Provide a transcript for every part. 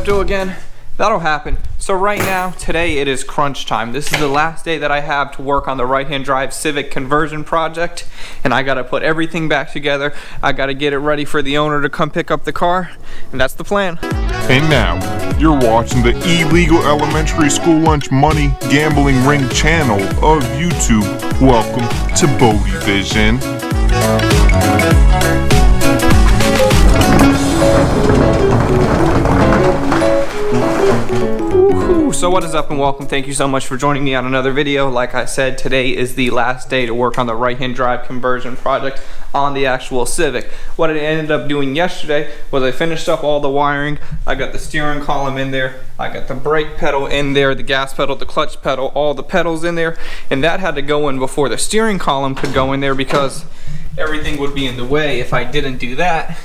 crypto again. That'll happen. So right now, today it is crunch time. This is the last day that I have to work on the right-hand drive Civic Conversion project, and I gotta put everything back together. I gotta get it ready for the owner to come pick up the car, and that's the plan. And now, you're watching the illegal elementary school lunch money gambling ring channel of YouTube. Welcome to Bodie Vision. So what is up and welcome. Thank you so much for joining me on another video. Like I said, today is the last day to work on the right-hand drive conversion project on the actual Civic. What I ended up doing yesterday was I finished up all the wiring. I got the steering column in there, I got the brake pedal in there, the gas pedal, the clutch pedal, all the pedals in there, and that had to go in before the steering column could go in there because everything would be in the way if I didn't do that.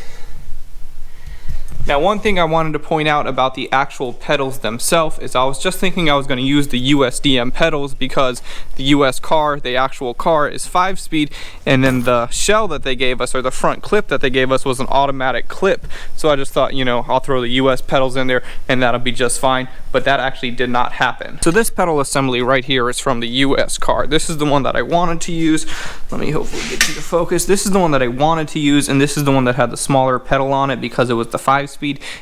Now, one thing I wanted to point out about the actual pedals themselves is I was just thinking I was going to use the USDM pedals because the US car, the actual car, is 5-speed, and then the shell that they gave us, or the front clip that they gave us, was an automatic clip. So I just thought, you know, I'll throw the US pedals in there and that'll be just fine, but that actually did not happen. So this pedal assembly right here is from the US car. This is the one that I wanted to use. Let me hopefully get you to focus. This is the one that I wanted to use, and this is the one that had the smaller pedal on it because it was the 5-speed.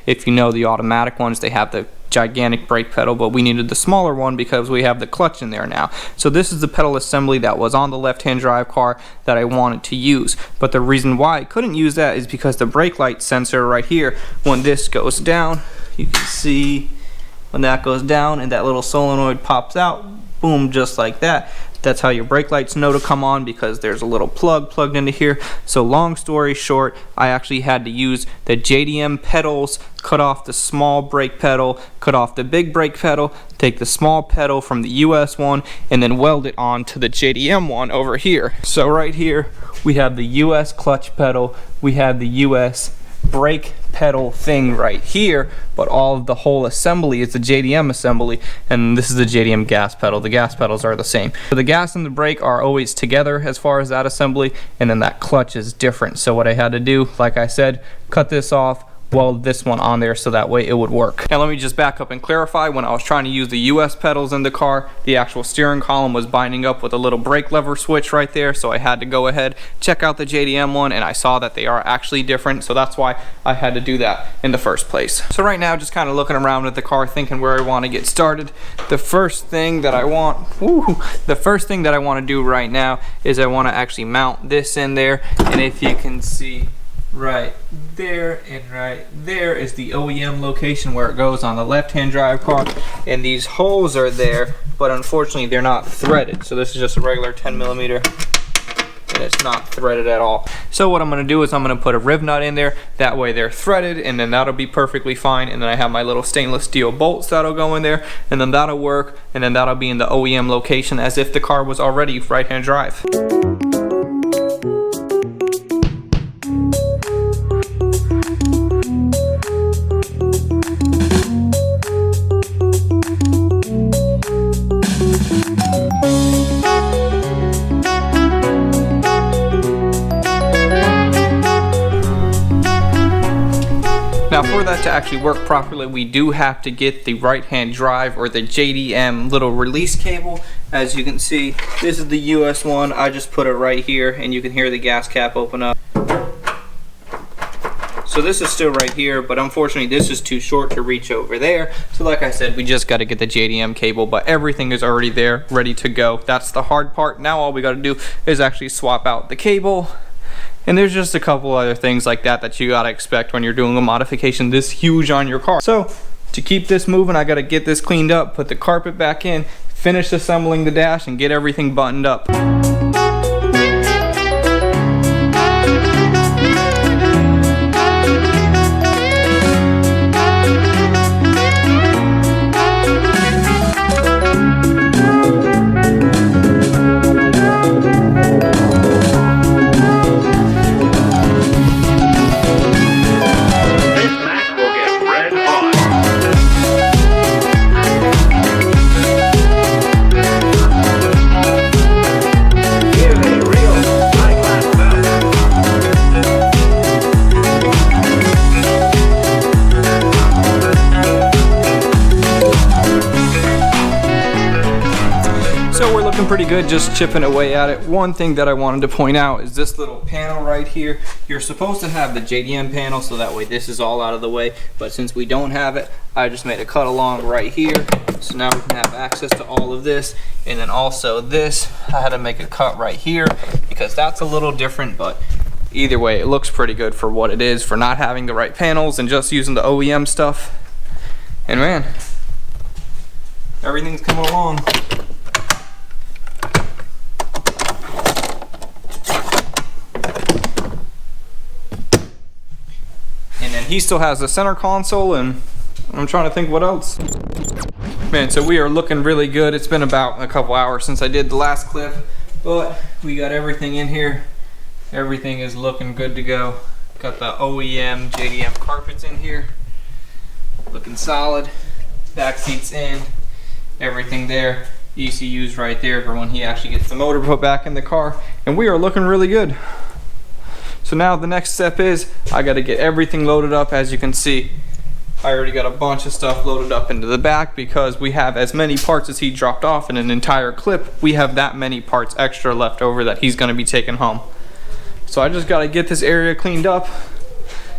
If you know the automatic ones, they have the gigantic brake pedal, but we needed the smaller one because we have the clutch in there now. So this is the pedal assembly that was on the left-hand drive car that I wanted to use. But the reason why I couldn't use that is because the brake light sensor right here, when this goes down, you can see when that goes down and that little solenoid pops out, boom, just like that. That's how your brake lights know to come on, because there's a little plug plugged into here. So long story short, I actually had to use the JDM pedals, cut off the small brake pedal, cut off the big brake pedal, take the small pedal from the US one, and then weld it on to the JDM one over here. So right here, we have the US clutch pedal, we have the US brake pedal thing right here, but all of the whole assembly is the JDM assembly, and this is the JDM gas pedal. The gas pedals are the same. So the gas and the brake are always together as far as that assembly, and then that clutch is different. So what I had to do, like I said, cut this off, weld this one on there so that way it would work. Now let me just back up and clarify. When I was trying to use the US pedals in the car, the actual steering column was binding up with a little brake lever switch right there, so I had to go ahead, check out the JDM one, and I saw that they are actually different, so that's why I had to do that in the first place. So right now, just kind of looking around at the car, thinking where I want to get started. The first thing that I want to do right now is I want to actually mount this in there, and if you can see, right there and right there is the OEM location where it goes on the left-hand drive car, and these holes are there, but unfortunately they're not threaded. So this is just a regular 10mm, and it's not threaded at all. So what I'm going to do is I'm going to put a rib nut in there, that way they're threaded, and then that'll be perfectly fine. And then I have my little stainless steel bolts that'll go in there, and then that'll work, and then that'll be in the OEM location as if the car was already right-hand drive. Now for that to actually work properly, we do have to get the right-hand drive or the JDM little release cable. As you can see, this is the US one. I just put it right here, and you can hear the gas cap open up. So this is still right here, but unfortunately this is too short to reach over there. So like I said, we just got to get the JDM cable, but everything is already there, ready to go. That's the hard part. Now all we got to do is actually swap out the cable. And there's just a couple other things like that you gotta expect when you're doing a modification this huge on your car. So to keep this moving, I gotta get this cleaned up, put the carpet back in, finish assembling the dash, and get everything buttoned up. pretty good, just chipping away at it. One thing that I wanted to point out is this little panel right here. You're supposed to have the JDM panel so that way this is all out of the way, but since we don't have it, I just made a cut along right here. So now we can have access to all of this. And then also this, I had to make a cut right here because that's a little different, but either way, it looks pretty good for what it is, for not having the right panels and just using the OEM stuff. And man, everything's coming along. And then he still has the center console, and I'm trying to think what else. Man, so we are looking really good. It's been about a couple hours since I did the last clip, but we got everything in here. Everything is looking good to go. Got the OEM JDM carpets in here. Looking solid. Back seats in. Everything there. ECU's right there for when he actually gets the motor put back in the car. And we are looking really good. So now the next step is I got to get everything loaded up. As you can see, I already got a bunch of stuff loaded up into the back because we have as many parts as he dropped off in an entire clip. We have that many parts extra left over that he's going to be taking home. So I just got to get this area cleaned up.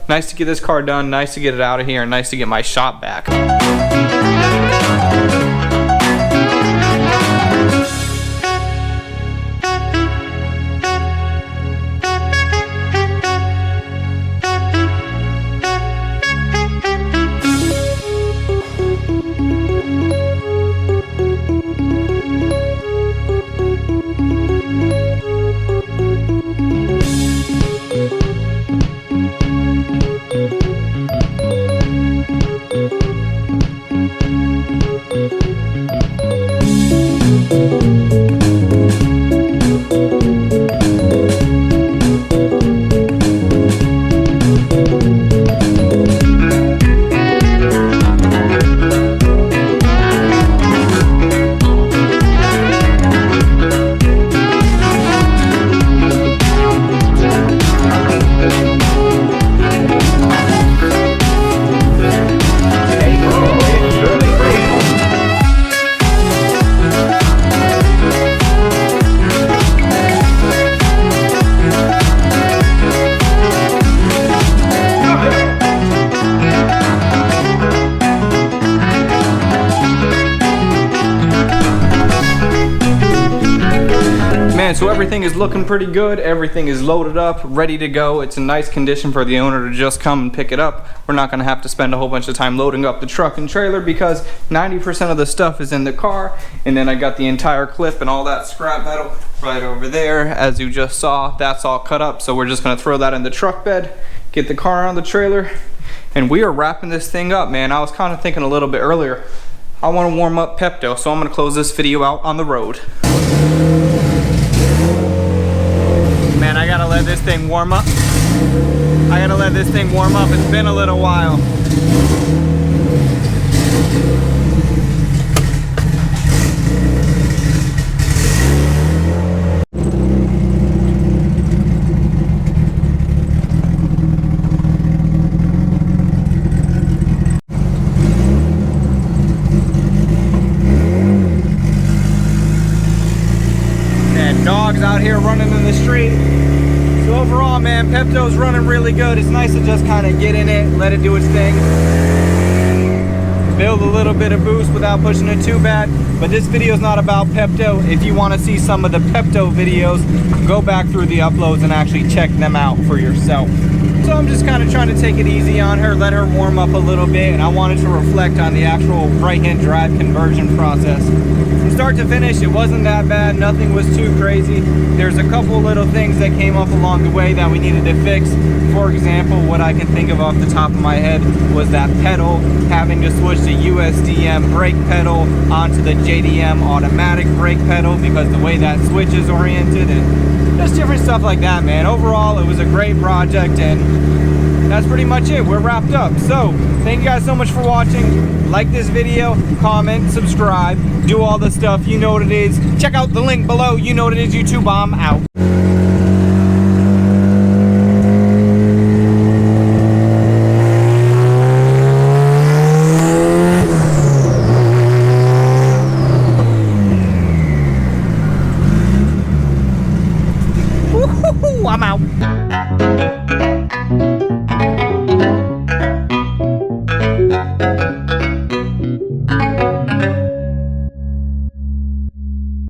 Nice to get this car done, nice to get it out of here, and nice to get my shop back. So everything is looking pretty good. Everything is loaded up, ready to go. It's in nice condition for the owner to just come and pick it up. We're not gonna have to spend a whole bunch of time loading up the truck and trailer because 90% of the stuff is in the car. And then I got the entire clip and all that scrap metal right over there. As you just saw, that's all cut up. So we're just gonna throw that in the truck bed, get the car on the trailer, and we are wrapping this thing up, man. I was kind of thinking a little bit earlier, I wanna warm up Pepto, so I'm gonna close this video out on the road. Man, I gotta let this thing warm up. I gotta let this thing warm up. It's been a little while. And dogs out here running in the street. So overall, man, Pepto's running really good. It's nice to just kind of get in it, let it do its thing. Build a little bit of boost without pushing it too bad. But this video is not about Pepto. If you want to see some of the Pepto videos, go back through the uploads and actually check them out for yourself. So I'm just kind of trying to take it easy on her, let her warm up a little bit, and I wanted to reflect on the actual right-hand drive conversion process. From start to finish, it wasn't that bad, nothing was too crazy. There's a couple little things that came up along the way that we needed to fix. For example, what I can think of off the top of my head was that pedal, having to switch the USDM brake pedal onto the JDM automatic brake pedal because the way that switch is oriented, and just different stuff like that, man. Overall, it was a great project, and that's pretty much it. We're wrapped up. So thank you guys so much for watching. Like this video, comment, subscribe, do all the stuff. You know what it is. Check out the link below. You know what it is. YouTube, I'm out. I'm out.